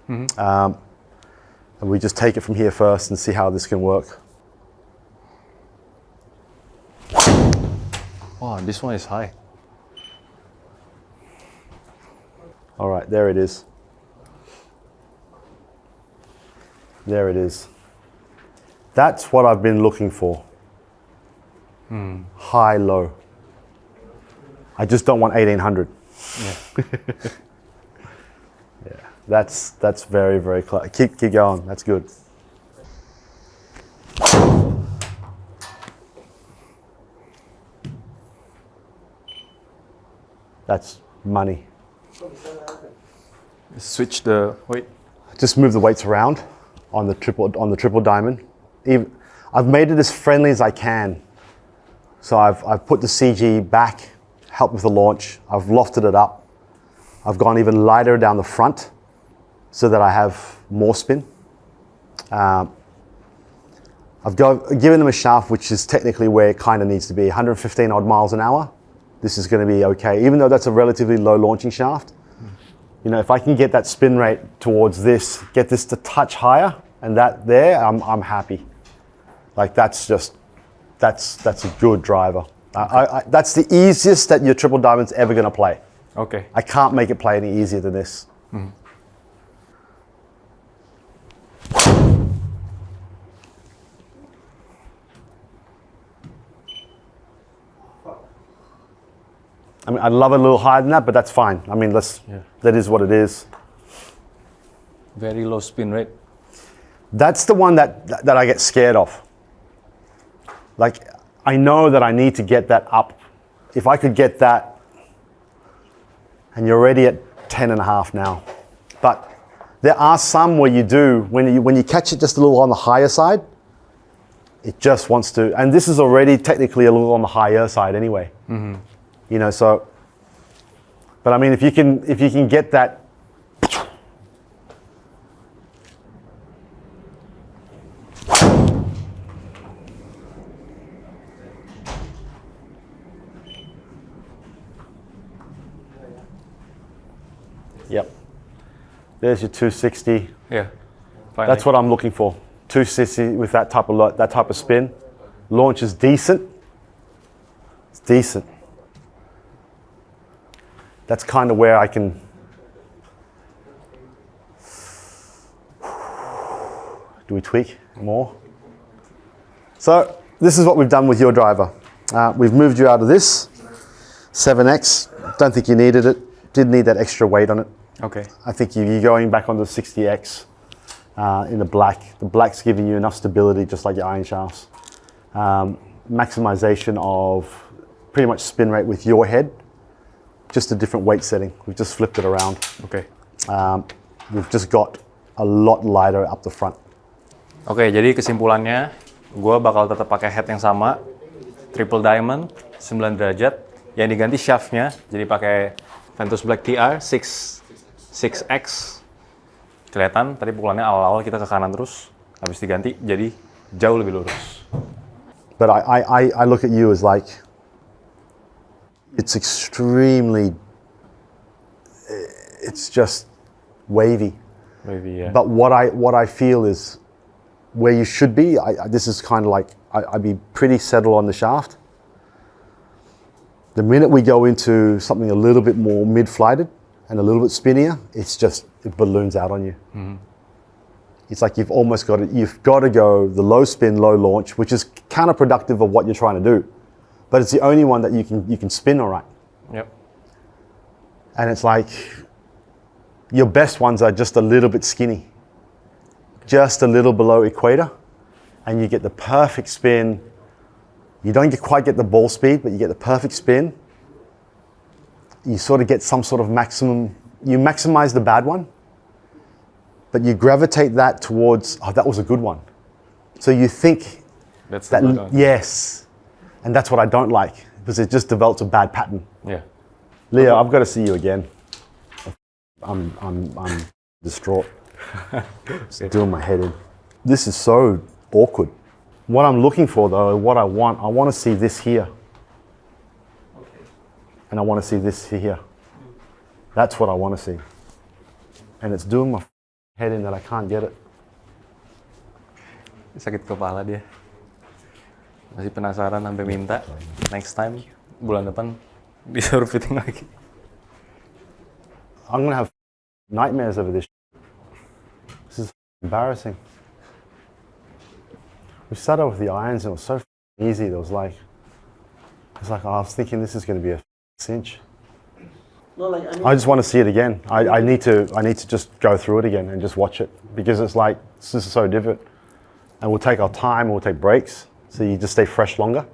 And we just take it from here first and see how this can work. Wow, this one is high. All right, there it is. There it is. That's what I've been looking for. High, low. I just don't want 1800. Yeah. Yeah, that's very, very close. Keep going, that's good. That's money. Switch the weight. Just move the weights around on the triple diamond. I've made it as friendly as I can. So I've put the CG back, helped with the launch. I've lofted it up. I've gone even lighter down the front so that I have more spin. I've given them a shaft which is technically where it kind of needs to be, 115 odd miles an hour. This is going to be okay, even though that's a relatively low launching shaft. You know, if I can get that spin rate towards this, get this to touch higher, and that there, I'm happy. Like that's a good driver. That's the easiest that your triple diamond's ever going to play. Okay. I can't make it play any easier than this. I mean, I'd love it a little higher than that, but that's fine. I mean, that is what it is. Very low spin rate. That's the one that I get scared of. Like, I know that I need to get that up. If I could get that, and you're already at 10.5 now. But there are some where you do, when you catch it just a little on the higher side, it just wants to, and this is already technically a little on the higher side anyway. Mm-hmm. You know, so, but I mean, if you can get that, yep, there's your 260. Yeah, finally. That's what I'm looking for. 260 with that type of spin. Launch is decent. It's decent. That's kind of where I can. Do we tweak more? So this is what we've done with your driver. We've moved you out of this 7X. Don't think you needed it. Didn't need that extra weight on it. Okay. I think you're going back on the 60X in the black. The black's giving you enough stability, just like your iron shafts. Maximization of pretty much spin rate with your head. Just a different weight setting. We've just flipped it around. Okay. We've just got a lot lighter up the front. Oke, jadi kesimpulannya, gue bakal tetap pakai head yang sama, triple diamond, 9 derajat, yang diganti shaftnya, jadi pakai Ventus Black TR 6X. Kelihatan, tadi pukulannya awal-awal kita ke kanan terus, habis diganti, jadi jauh lebih lurus. But I look at you as like, it's extremely, it's just wavy. Wavy, yeah. But what I feel is where you should be. This is kind of like, I'd be pretty settled on the shaft. The minute we go into something a little bit more mid-flighted and a little bit spinnier, it balloons out on you. Mm-hmm. It's like you've got to go the low spin, low launch, which is counterproductive of what you're trying to do. But it's the only one that you can spin all right. Yep. And it's like, your best ones are just a little bit skinny. Just a little below equator. And you get the perfect spin. You don't quite get the ball speed, but you get the perfect spin. You sort of get some sort of maximum, you maximize the bad one, but you gravitate that towards, oh, that was a good one. So you think that's the good one. Yes. And that's what I don't like, because it just develops a bad pattern. Yeah. Leo, I've got to see you again. I'm distraught. It's doing my head in. This is so awkward. What I'm looking for though, what I want to see this here. And I want to see this here. That's what I want to see. And it's doing my head in that I can't get it. Sakit kepala dia. Masih penasaran sampai minta. Next time, bulan depan disuruh fitting lagi. I'm going to have nightmares over this. This is embarrassing. We started with the irons and it was so easy. It was like I was thinking this is going to be a cinch. No, like, I just want to see it again. I need to just go through it again and just watch it, because it's like, this is so different. And we'll take our time, we'll take breaks, so you just stay fresh longer.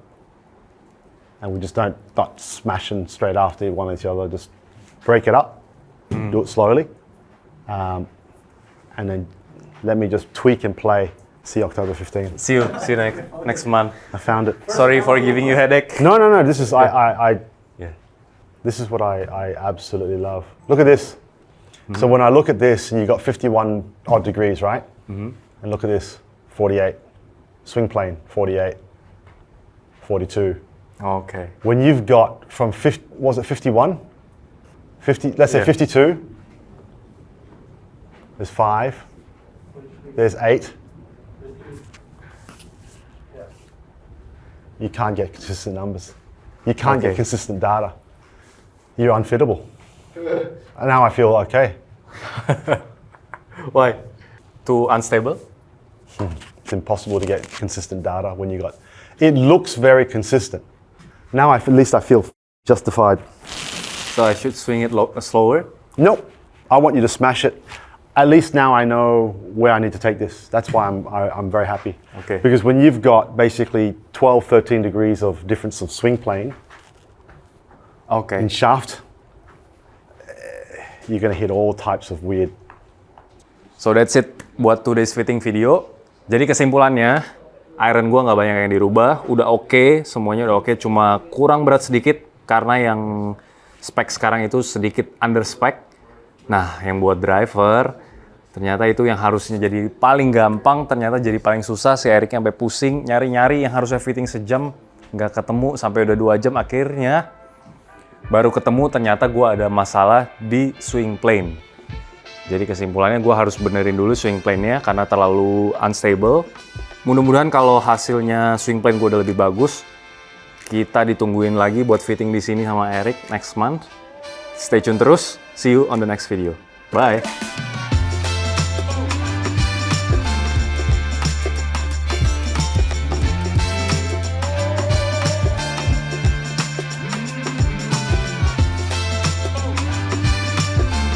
And we just don't start smashing straight after one each other. Just break it up, do it slowly, and then let me just tweak and play. See October 15th. See you next month. I found it. Sorry for giving you headache. No. This is Yeah. This is what I absolutely love. Look at this. Mm-hmm. So when I look at this, and you got 51 odd degrees, right? Mm-hmm. And look at this, 48. Swing plane, 48. 42. Okay. When you've got from 50, was it 51? 50. Let's say 52. There's 5. There's 8. You can't get consistent numbers. You can't get consistent data. You're unfittable. And now I feel okay. Why? Too unstable? It's impossible to get consistent data when you got. It looks very consistent. Now at least I feel Justified. So I should swing it slower? Nope. I want you to smash it. At least now I know where I need to take this. That's why I'm very happy. Okay. Because when you've got basically 12, 13 degrees of difference of swing plane Okay. in shaft, you're going to hit all types of weird. So that's it buat today's fitting video. Jadi kesimpulannya, iron gua nggak banyak yang dirubah, udah oke, semuanya udah oke, cuma kurang berat sedikit karena yang spek sekarang itu sedikit under spec. Nah, yang buat driver, ternyata itu yang harusnya jadi paling gampang, ternyata jadi paling susah. Si Eriknya sampai pusing, nyari-nyari yang harusnya fitting sejam, nggak ketemu, sampai udah 2 jam akhirnya. Baru ketemu, ternyata gua ada masalah di swing plane. Jadi kesimpulannya gue harus benerin dulu swing plane-nya karena terlalu unstable. Mudah-mudahan kalau hasilnya swing plane gue udah lebih bagus, kita ditungguin lagi buat fitting di sini sama Erik next month. Stay tune terus. See you on the next video. Bye.